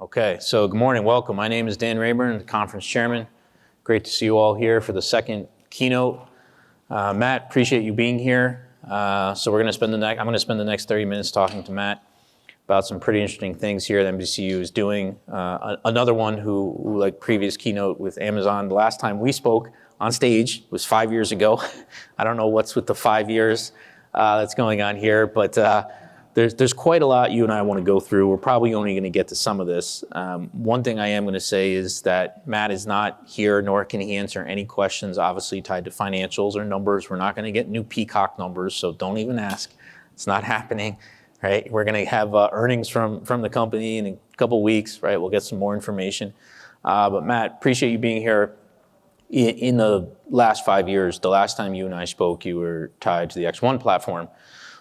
Okay, so good morning, welcome. My name is Dan Rayburn, the conference chairman. Great to see you all here for the second keynote. Matt, appreciate you being here. So I'm going to spend the next 30 minutes talking to Matt about some pretty interesting things here that NBCU is doing. Another one who, like previous keynote with Amazon, the last time we spoke on stage was 5 years ago. I don't know what's with the 5 years that's going on here, but there's quite a lot you and I want to go through. We're probably only going to get to some of this. One thing I am going to say is that Matt is not here, nor can he answer any questions obviously tied to financials or numbers. We're not going to get new Peacock numbers, so don't even ask. It's not happening, right? We're going to have earnings from the company in a couple weeks, right? We'll get some more information. But Matt, appreciate you being here. In the last 5 years, the last time you and I spoke, you were tied to the X1 platform.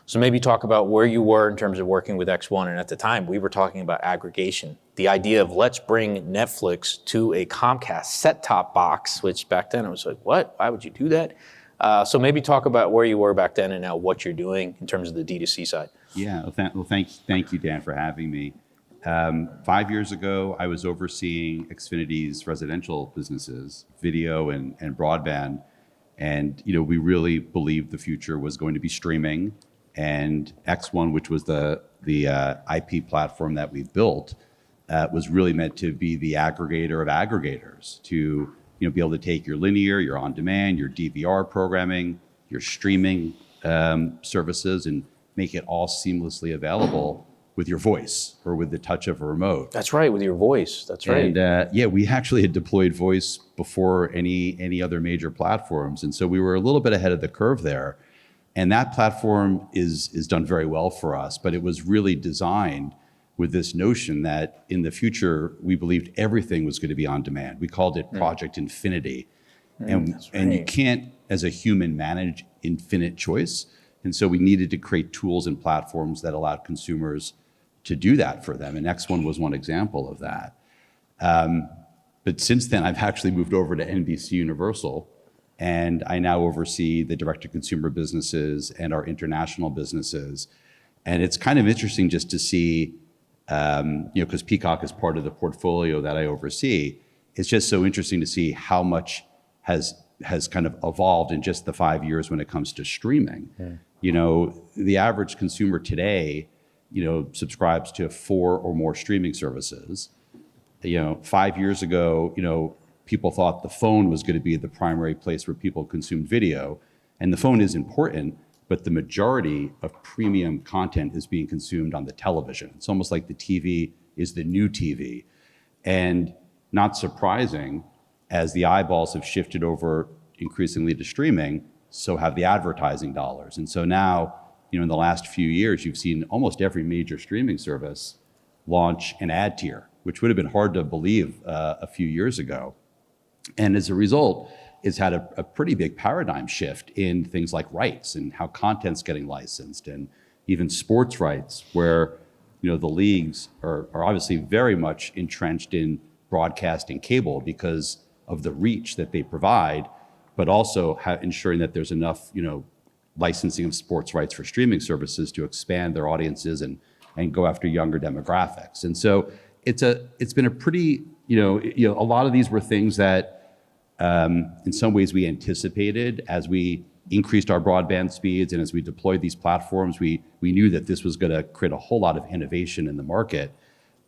So maybe talk about where you were in terms of working with X1. And at the time, we were talking about aggregation. The idea of let's bring Netflix to a Comcast set-top box, which back then I was like, what? Why would you do that? So maybe talk about where you were back then and now what you're doing in terms of the D2C side. Yeah, well, thank you, Dan, for having me. 5 years ago, I was overseeing Xfinity's residential businesses, video and broadband. And we really believed the future was going to be streaming. And X1, which was the IP platform that we built, was really meant to be the aggregator of aggregators to be able to take your linear, your on-demand, your DVR programming, your streaming services, and make it all seamlessly available with your voice or with the touch of a remote. That's right, with your voice. That's right. And we actually had deployed voice before any other major platforms, and so we were a little bit ahead of the curve there. And that platform is done very well for us, but it was really designed with this notion that in the future, we believed everything was going to be on demand. We called it Project Infinity. And you can't, as a human, manage infinite choice. And so we needed to create tools and platforms that allowed consumers to do that for them. And X1 was one example of that. But since then, I've actually moved over to NBCUniversal. And I now oversee the direct-to-consumer businesses and our international businesses. And it's kind of interesting just to see, because Peacock is part of the portfolio that I oversee, it's just so interesting to see how much has kind of evolved in just the 5 years when it comes to streaming. Yeah. The average consumer today, subscribes to 4 or more streaming services. 5 years ago, people thought the phone was going to be the primary place where people consumed video. And the phone is important, but the majority of premium content is being consumed on the television. It's almost like the TV is the new TV. And not surprising, as the eyeballs have shifted over increasingly to streaming, so have the advertising dollars. And so now, in the last few years, you've seen almost every major streaming service launch an ad tier, which would have been hard to believe a few years ago. And as a result, it's had a pretty big paradigm shift in things like rights and how content's getting licensed, and even sports rights, where the leagues are obviously very much entrenched in broadcast and cable because of the reach that they provide, but also ensuring that there's enough licensing of sports rights for streaming services to expand their audiences and go after younger demographics. And so it's been a pretty a lot of these were things that in some ways we anticipated as we increased our broadband speeds and as we deployed these platforms. We knew that this was going to create a whole lot of innovation in the market,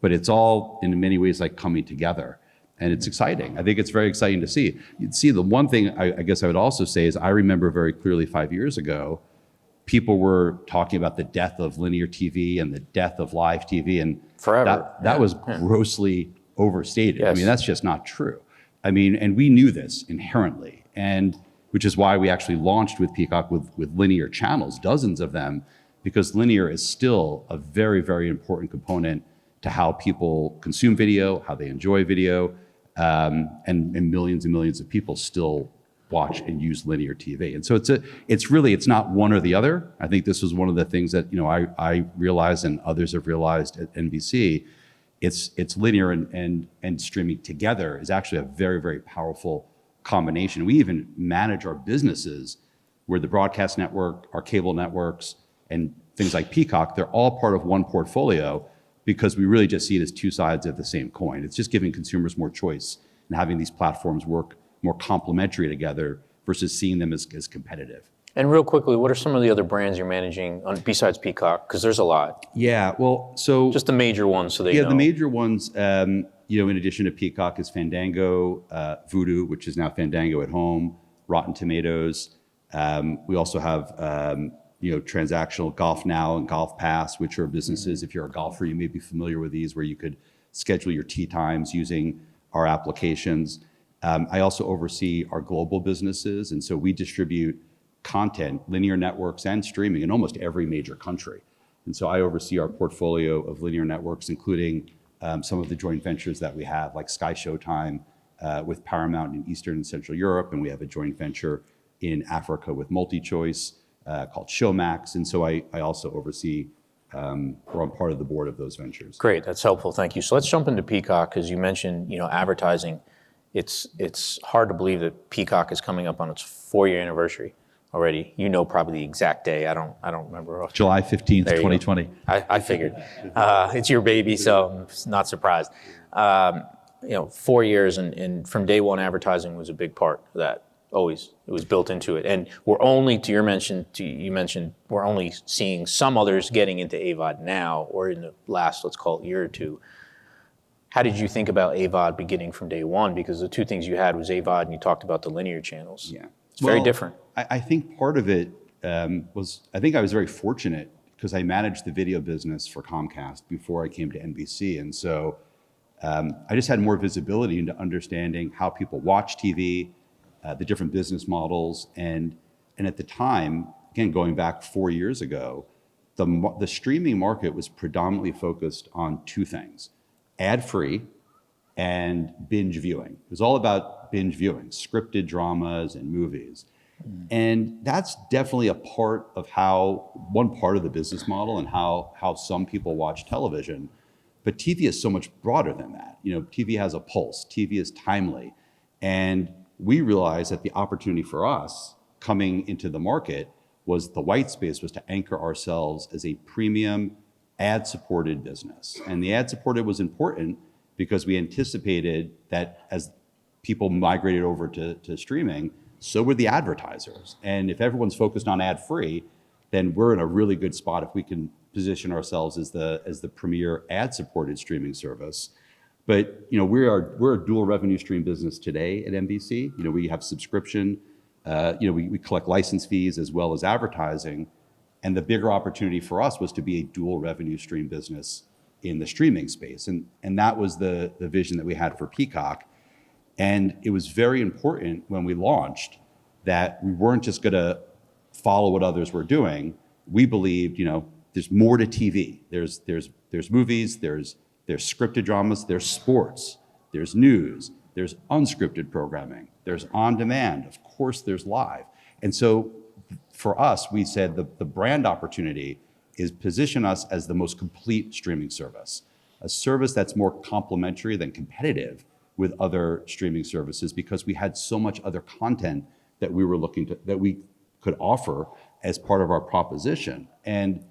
but it's all in many ways like coming together, and it's exciting. I think it's very exciting to see. You'd see the one thing I guess I would also say is I remember very clearly 5 years ago, people were talking about the death of linear TV and the death of live TV, and forever. That was grossly overstated. Yes. I mean, that's just not true. I mean, and we knew this inherently, and which is why we actually launched with Peacock with linear channels, dozens of them, because linear is still a very, very important component to how people consume video, how they enjoy video, and millions and millions of people still watch and use linear TV. And so it's not one or the other. I think this was one of the things that I realized and others have realized at NBC. It's linear and streaming together is actually a very, very powerful combination. We even manage our businesses where the broadcast network, our cable networks, and things like Peacock, they're all part of one portfolio, because we really just see it as two sides of the same coin. It's just giving consumers more choice and having these platforms work more complementary together versus seeing them as competitive. And real quickly, what are some of the other brands you're managing besides Peacock? Because there's a lot. Yeah, well, so just the major ones, so they know. Yeah, the major ones, in addition to Peacock, is Fandango, Vudu, which is now Fandango at Home, Rotten Tomatoes. We also have, transactional Golf Now and Golf Pass, which are businesses. If you're a golfer, you may be familiar with these, where you could schedule your tee times using our applications. I also oversee our global businesses, and so we distribute content, linear networks, and streaming in almost every major country. And so I oversee our portfolio of linear networks, including some of the joint ventures that we have, like Sky Showtime with Paramount in Eastern and Central Europe, and we have a joint venture in Africa with MultiChoice called Showmax. And so I also oversee, or I'm part of the board of those ventures. Great, that's helpful, thank you. So let's jump into Peacock, because you mentioned, advertising. It's hard to believe that Peacock is coming up on its 4-year anniversary already. You know probably the exact day. I don't remember. July 15th, 2020. I figured. It's your baby, so I'm not surprised. 4 years, and from day one, advertising was a big part of that. Always, it was built into it. And we're only, you mentioned, we're only seeing some others getting into AVOD now, or in the last, let's call it, year or two. How did you think about AVOD beginning from day one? Because the two things you had was AVOD, and you talked about the linear channels. Yeah. It's very different. I think part of it was, I think I was very fortunate because I managed the video business for Comcast before I came to NBC. And so I just had more visibility into understanding how people watch TV, the different business models. And at the time, again, going back 4 years ago, the streaming market was predominantly focused on two things: ad-free and binge viewing. It was all about binge viewing, scripted dramas and movies. And that's definitely one part of the business model and how some people watch television. But TV is so much broader than that. TV has a pulse, TV is timely. And we realized that the opportunity for us coming into the market was the white space was to anchor ourselves as a premium ad-supported business. And the ad-supported was important because we anticipated that as people migrated over to streaming, so were the advertisers. And if everyone's focused on ad-free, then we're in a really good spot if we can position ourselves as the premier ad-supported streaming service. But we're a dual revenue stream business today at NBC. We have subscription. We collect license fees as well as advertising. And the bigger opportunity for us was to be a dual revenue stream business in the streaming space. And that was the vision that we had for Peacock. And it was very important when we launched that we weren't just going to follow what others were doing. We believed, there's more to TV. There's movies, there's scripted dramas, there's sports, there's news, there's unscripted programming, there's on demand, of course there's live. And so for us, we said the brand opportunity is position us as the most complete streaming service, a service that's more complementary than competitive with other streaming services, because we had so much other content that we were that we could offer as part of our proposition. And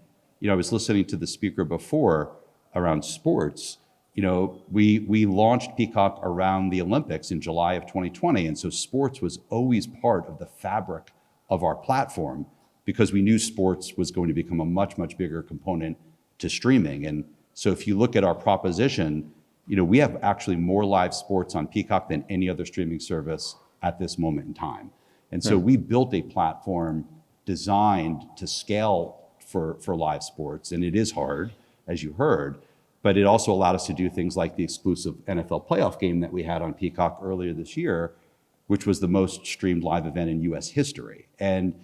I was listening to the speaker before around sports. We launched Peacock around the Olympics in July of 2020, and so sports was always part of the fabric of our platform because we knew sports was going to become a much, much bigger component to streaming. And so if you look at our proposition, we have actually more live sports on Peacock than any other streaming service at this moment in time. And so we built a platform designed to scale for live sports. And it is hard, as you heard, but it also allowed us to do things like the exclusive NFL playoff game that we had on Peacock earlier this year, which was the most streamed live event in US history. And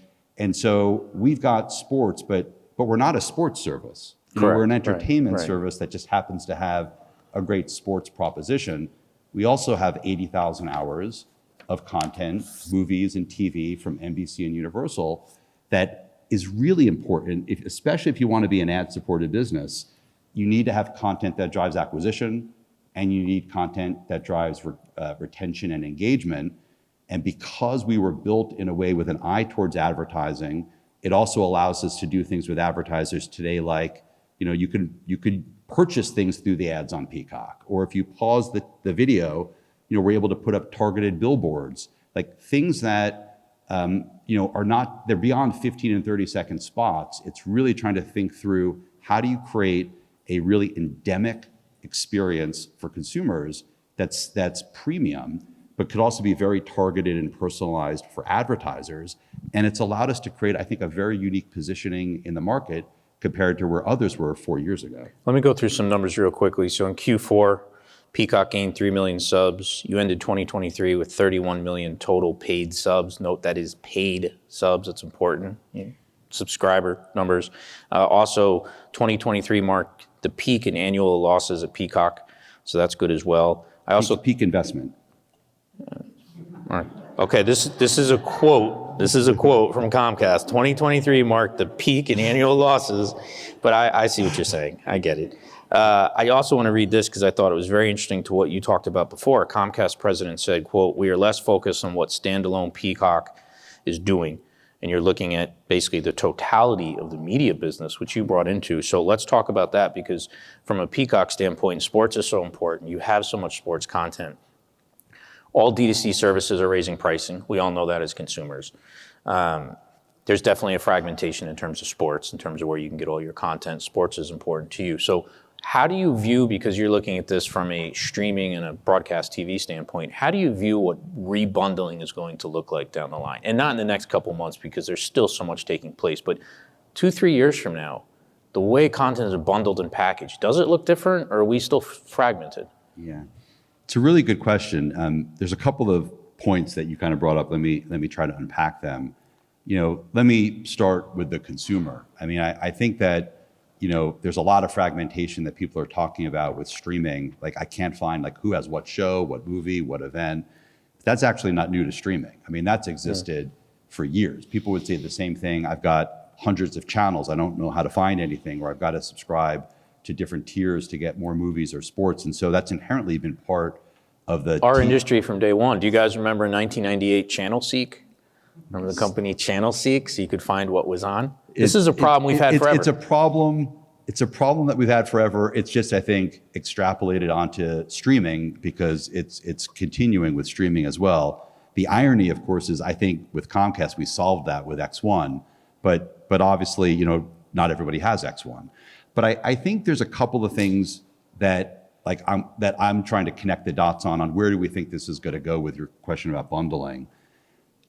so we've got sports, but we're not a sports service. We're an entertainment service that just happens to have a great sports proposition. We also have 80,000 hours of content, movies and TV from NBCUniversal that is really important, especially if you want to be an ad-supported business. You need to have content that drives acquisition, and you need content that drives retention and engagement. And because we were built in a way with an eye towards advertising, it also allows us to do things with advertisers today, like you could purchase things through the ads on Peacock. Or if you pause the video, we're able to put up targeted billboards, like things that are not, they're beyond 15 and 30-second spots. It's really trying to think through, how do you create a really endemic experience for consumers that's premium, but could also be very targeted and personalized for advertisers. And it's allowed us to create, I think, a very unique positioning in the market compared to where others were 4 years ago. Let me go through some numbers real quickly. So in Q4, Peacock gained 3 million subs. You ended 2023 with 31 million total paid subs. Note that is paid subs. That's important. Subscriber numbers. Also, 2023 marked the peak in annual losses at Peacock, so that's good as well. I also peak investment. All right. Okay, this is a quote. This is a quote from Comcast. 2023 marked the peak in annual losses, but I see what you're saying. I get it. I also want to read this because I thought it was very interesting to what you talked about before. Comcast president said, quote, "We are less focused on what standalone Peacock is doing." And you're looking at basically the totality of the media business, which you brought into. So let's talk about that, because from a Peacock standpoint, sports is so important. You have so much sports content. All D2C services are raising pricing. We all know that as consumers. There's definitely a fragmentation in terms of sports, in terms of where you can get all your content. Sports is important to you. So how do you view, because you're looking at this from a streaming and a broadcast TV standpoint, how do you view what rebundling is going to look like down the line? And not in the next couple months, because there's still so much taking place, but 2-3 years from now, the way content is bundled and packaged, does it look different, or are we still fragmented? Yeah, it's a really good question. There's a couple of points that you kind of brought up. Let me try to unpack them. Let me start with the consumer. I mean, I think that there's a lot of fragmentation that people are talking about with streaming. Like, I can't find who has what show, what movie, what event. That's actually not new to streaming. I mean, that's existed for years. People would say the same thing. I've got hundreds of channels. I don't know how to find anything, or I've got to subscribe to different tiers to get more movies or sports. And so that's inherently been part of our industry from day one. Do you guys remember in 1998 Channel Seek? Remember the company Channel Seek, so you could find what was on? This is a problem we've had forever. It's a problem that we've had forever. It's just, I think, extrapolated onto streaming because it's continuing with streaming as well. The irony, of course, is I think with Comcast, we solved that with X1, but obviously, not everybody has X1. But I think there's a couple of things that I'm trying to connect the dots on where do we think this is going to go with your question about bundling.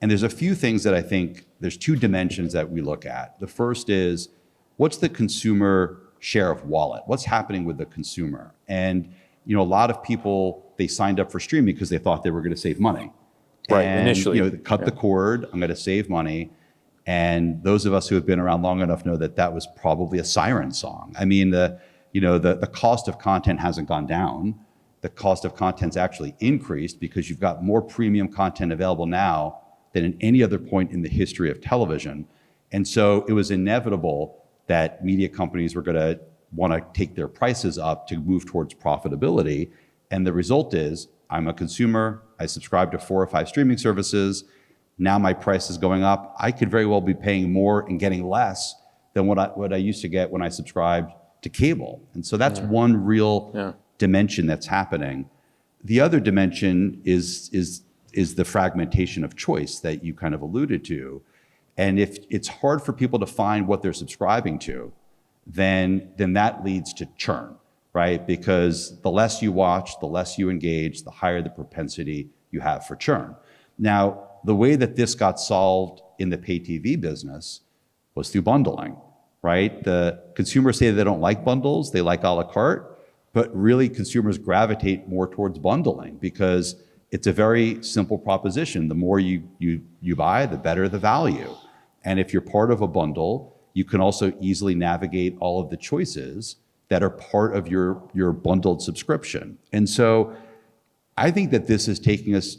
And there's a few things that I think, there's two dimensions that we look at. The first is, what's the consumer share of wallet? What's happening with the consumer? And a lot of people, they signed up for streaming because they thought they were going to save money. Right, and, initially. Cut the cord, I'm going to save money. And those of us who have been around long enough know that that was probably a siren song. I mean, the cost of content hasn't gone down. The cost of content's actually increased because you've got more premium content available now than at any other point in the history of television. And so it was inevitable that media companies were going to want to take their prices up to move towards profitability. And the result is, I'm a consumer, I subscribe to 4 or 5 streaming services, now my price is going up. I could very well be paying more and getting less than what I used to get when I subscribed to cable. And so that's one real dimension that's happening. The other dimension is the fragmentation of choice that you kind of alluded to. And if it's hard for people to find what they're subscribing to, then that leads to churn, right? Because the less you watch, the less you engage, the higher the propensity you have for churn. Now, the way that this got solved in the pay TV business was through bundling, right? The consumers say they don't like bundles, they like a la carte, but really consumers gravitate more towards bundling because it's a very simple proposition. The more you buy, the better the value. And if you're part of a bundle, you can also easily navigate all of the choices that are part of your bundled subscription. And so I think that this is taking us,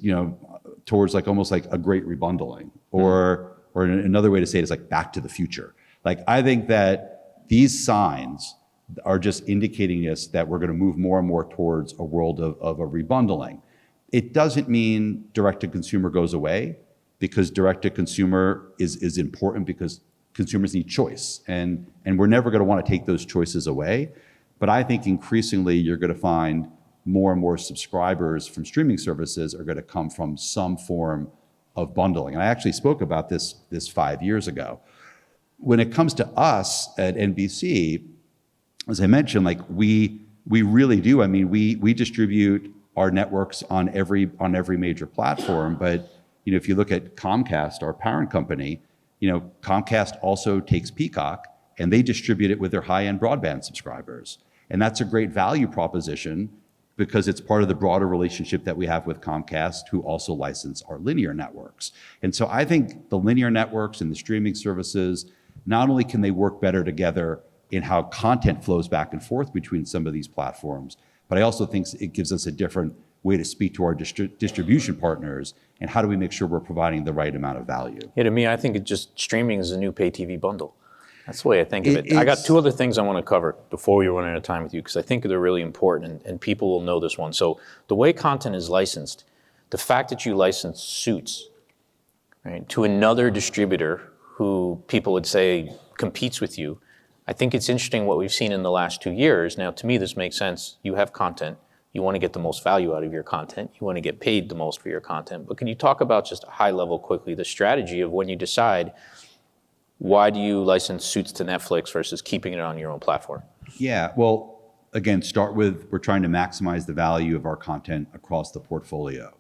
towards almost like a great rebundling, or another way to say it is back to the future. I think that these signs are just indicating us that we're going to move more and more towards a world of a rebundling. It doesn't mean direct-to-consumer goes away, because direct-to-consumer is important because consumers need choice. And we're never going to want to take those choices away. But I think increasingly you're going to find more and more subscribers from streaming services are going to come from some form of bundling. And I actually spoke about this 5 years ago. When it comes to us at NBC, as I mentioned, like we really do. I mean, we distribute our networks on every major platform. But if you look at Comcast, our parent company, Comcast also takes Peacock and they distribute it with their high-end broadband subscribers. And that's a great value proposition because it's part of the broader relationship that we have with Comcast, who also license our linear networks. And so I think the linear networks and the streaming services, not only can they work better together in how content flows back and forth between some of these platforms, but I also think it gives us a different way to speak to our distribution partners and how do we make sure we're providing the right amount of value. Yeah, to me, I think streaming is a new pay TV bundle. That's the way I think of it. I got two other things I want to cover before we run out of time with you, because I think they're really important and people will know this one. So the way content is licensed, the fact that you license Suits, right, to another distributor who people would say competes with you, I think it's interesting what we've seen in the last 2 years. Now, to me, this makes sense. You have content. You want to get the most value out of your content. You want to get paid the most for your content. But can you talk about just a high level quickly, the strategy of when you decide, why do you license Suits to Netflix versus keeping it on your own platform? Yeah, well, again, start with we're trying to maximize the value of our content across the portfolio.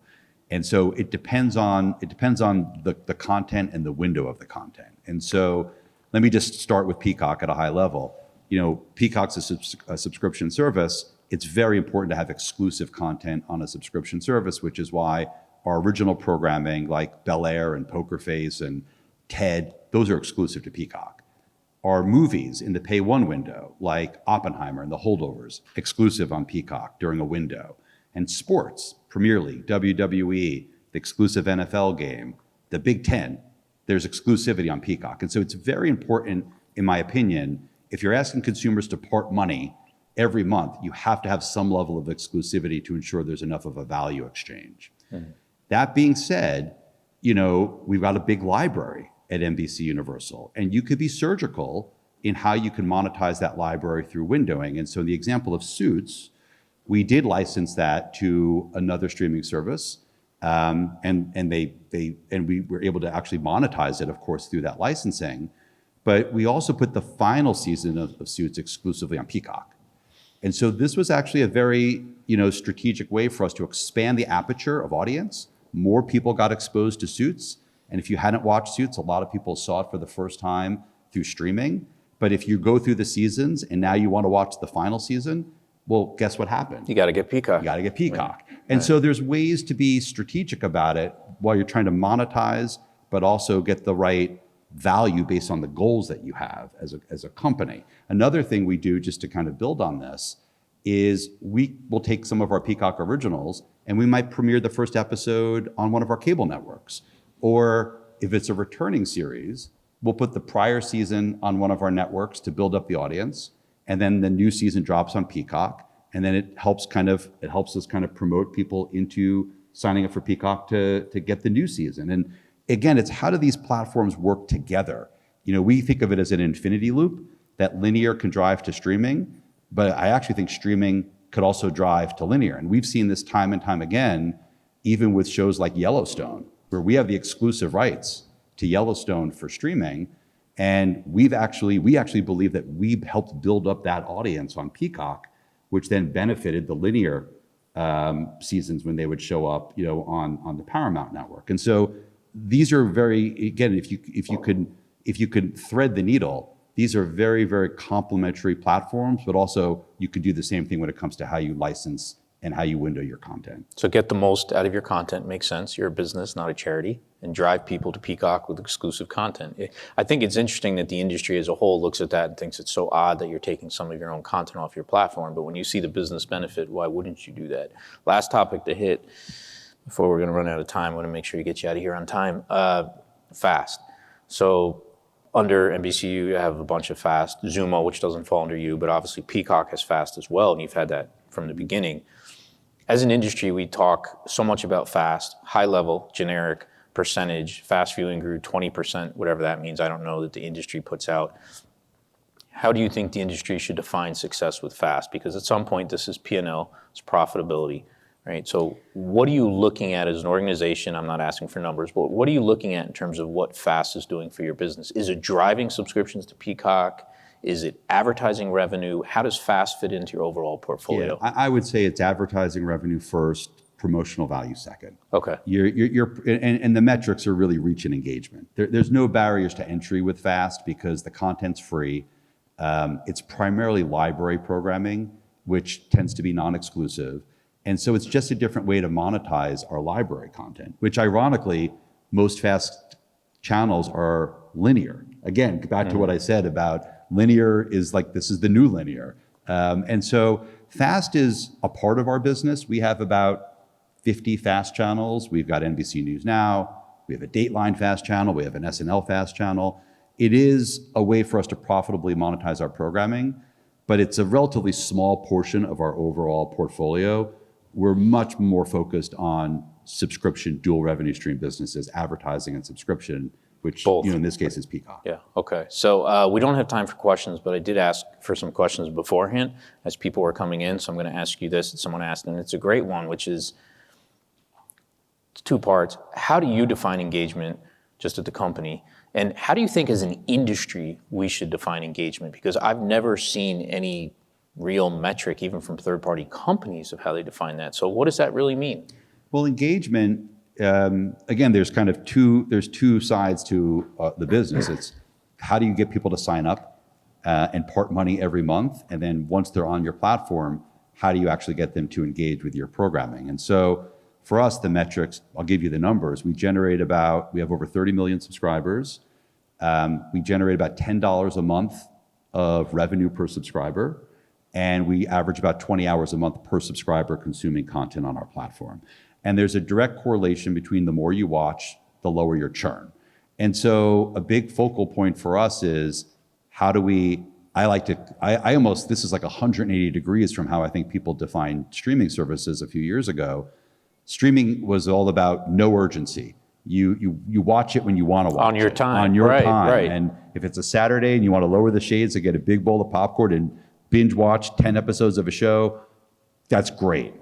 And so it depends on the content and the window of the content. And so let me just start with Peacock at a high level. Peacock's a subscription service. It's very important to have exclusive content on a subscription service, which is why our original programming like Bel Air and Poker Face and Ted, those are exclusive to Peacock. Our movies in the pay one window, like Oppenheimer and The Holdovers, exclusive on Peacock during a window. And sports, Premier League, WWE, the exclusive NFL game, the Big Ten, there's exclusivity on Peacock. And so it's very important, in my opinion, if you're asking consumers to part money every month, you have to have some level of exclusivity to ensure there's enough of a value exchange. Mm-hmm. That being said, we've got a big library at NBCUniversal, and you could be surgical in how you can monetize that library through windowing. And so in the example of Suits, we did license that to another streaming service, and we were able to actually monetize it, of course, through that licensing. But we also put the final season of Suits exclusively on Peacock. And so this was actually a very strategic way for us to expand the aperture of audience. More people got exposed to Suits. And if you hadn't watched Suits, a lot of people saw it for the first time through streaming. But if you go through the seasons and now you want to watch the final season, well, guess what happened? You got to get Peacock. You got to get Peacock. Right. And so there's ways to be strategic about it while you're trying to monetize, but also get the right value based on the goals that you have as a company. Another thing we do, just to kind of build on this, is we will take some of our Peacock originals and we might premiere the first episode on one of our cable networks. Or if it's a returning series, we'll put the prior season on one of our networks to build up the audience. And then the new season drops on Peacock. And then it helps us kind of promote people into signing up for Peacock to get the new season. And again, it's how do these platforms work together? We think of it as an infinity loop that linear can drive to streaming, but I actually think streaming could also drive to linear. And we've seen this time and time again, even with shows like Yellowstone, where we have the exclusive rights to Yellowstone for streaming. And we actually believe that we helped build up that audience on Peacock, which then benefited the linear seasons when they would show up, on the Paramount network. And so these are again, if you could thread the needle, these are very, very complementary platforms, but also you could do the same thing when it comes to how you license and how you window your content. So get the most out of your content, makes sense. You're a business, not a charity, and drive people to Peacock with exclusive content. I think it's interesting that the industry as a whole looks at that and thinks it's so odd that you're taking some of your own content off your platform, but when you see the business benefit, why wouldn't you do that? Last topic to hit, before we're gonna run out of time, I wanna make sure you get you out of here on time. FAST. So under NBCU, you have a bunch of FAST. Xumo, which doesn't fall under you, but obviously Peacock has FAST as well, and you've had that from the beginning. As an industry, we talk so much about FAST, high level, generic, percentage. Fast viewing grew 20%, whatever that means. I don't know, that the industry puts out. how do you think the industry should define success with FAST? Because at some point, this is P&L, it's profitability, right? So what are you looking at as an organization? I'm not asking for numbers, but what are you looking at in terms of what FAST is doing for your business? Is it driving subscriptions to Peacock? Is it advertising revenue? How does FAST fit into your overall portfolio? Yeah, I would say it's advertising revenue first, promotional value second. Okay. And the metrics are really reach and engagement. There's no barriers to entry with FAST because the content's free. It's primarily library programming, which tends to be non-exclusive. And so it's just a different way to monetize our library content, which ironically, most FAST channels are linear. Again, back to what I said about linear is like, this is the new linear. And so FAST is a part of our business. We have about 50 FAST channels. We've got NBC News Now. We have a Dateline FAST channel. We have an SNL FAST channel. It is a way for us to profitably monetize our programming, but it's a relatively small portion of our overall portfolio. We're much more focused on subscription, dual revenue stream businesses, advertising and subscription, which in this case is Peacock. Yeah, okay. So we don't have time for questions, but I did ask for some questions beforehand as people were coming in. So I'm going to ask you this that someone asked, and it's a great one, which is two parts. How do you define engagement just at the company? And how do you think as an industry we should define engagement? Because I've never seen any real metric, even from third-party companies, of how they define that. So what does that really mean? Well, engagement, again, there's two sides to the business. It's how do you get people to sign up and part money every month? And then once they're on your platform, how do you actually get them to engage with your programming? And so for us, the metrics, I'll give you the numbers. We have over 30 million subscribers. We generate about $10 a month of revenue per subscriber. And we average about 20 hours a month per subscriber consuming content on our platform. And there's a direct correlation between the more you watch, the lower your churn. And so a big focal point for us is how do we, this is like 180 degrees from how I think people defined streaming services a few years ago. Streaming was all about no urgency. You watch it when you want to watch it. On your time. On your time. Right. And if it's a Saturday and you want to lower the shades and get a big bowl of popcorn and binge watch 10 episodes of a show, that's great.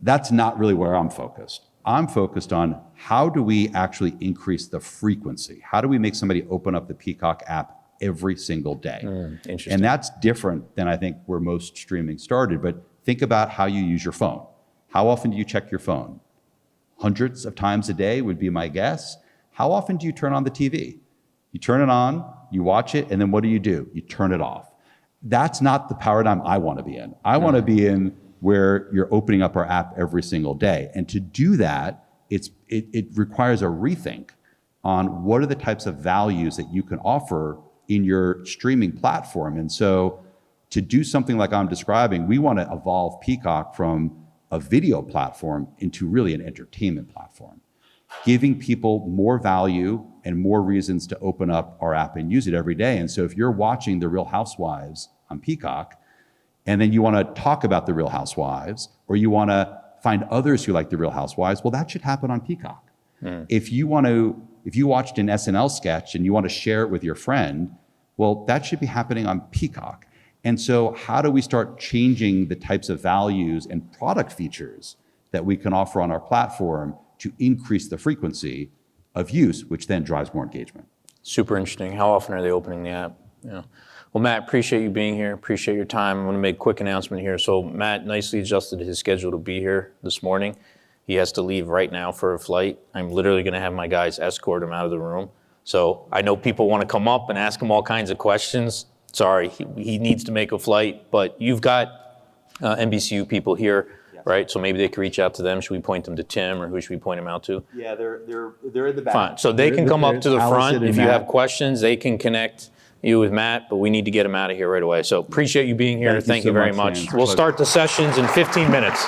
That's not really where I'm focused. I'm focused on how do we actually increase the frequency? How do we make somebody open up the Peacock app every single day? Interesting. And that's different than I think where most streaming started. But think about how you use your phone. How often do you check your phone? Hundreds of times a day would be my guess. How often do you turn on the TV? You turn it on, you watch it, and then what do? You turn it off. That's not the paradigm I want to be in. I want to be in where you're opening up our app every single day. And to do that, it requires a rethink on what are the types of values that you can offer in your streaming platform. And so to do something like I'm describing, we want to evolve Peacock from a video platform into really an entertainment platform, giving people more value and more reasons to open up our app and use it every day. And so if you're watching The Real Housewives on Peacock, and then you want to talk about The Real Housewives, or you want to find others who like The Real Housewives, well, that should happen on Peacock. If you watched an SNL sketch and you want to share it with your friend, well, that should be happening on Peacock. And so how do we start changing the types of values and product features that we can offer on our platform to increase the frequency of use, which then drives more engagement? Super interesting. How often are they opening the app? Yeah. Well, Matt, appreciate you being here. Appreciate your time. I'm going to make a quick announcement here. So Matt nicely adjusted his schedule to be here this morning. He has to leave right now for a flight. I'm literally going to have my guys escort him out of the room. So I know people want to come up and ask him all kinds of questions. Sorry, he needs to make a flight, but you've got NBCU people here, yes, right? So maybe they could reach out to them. Should we point them to Tim, or who should we point them out to? Yeah, they're in the back. Fine. So they can come up to the front. If you have questions, they can connect you with Matt, but we need to get him out of here right away. So appreciate you being here. Thank you very much. We'll start the sessions in 15 minutes.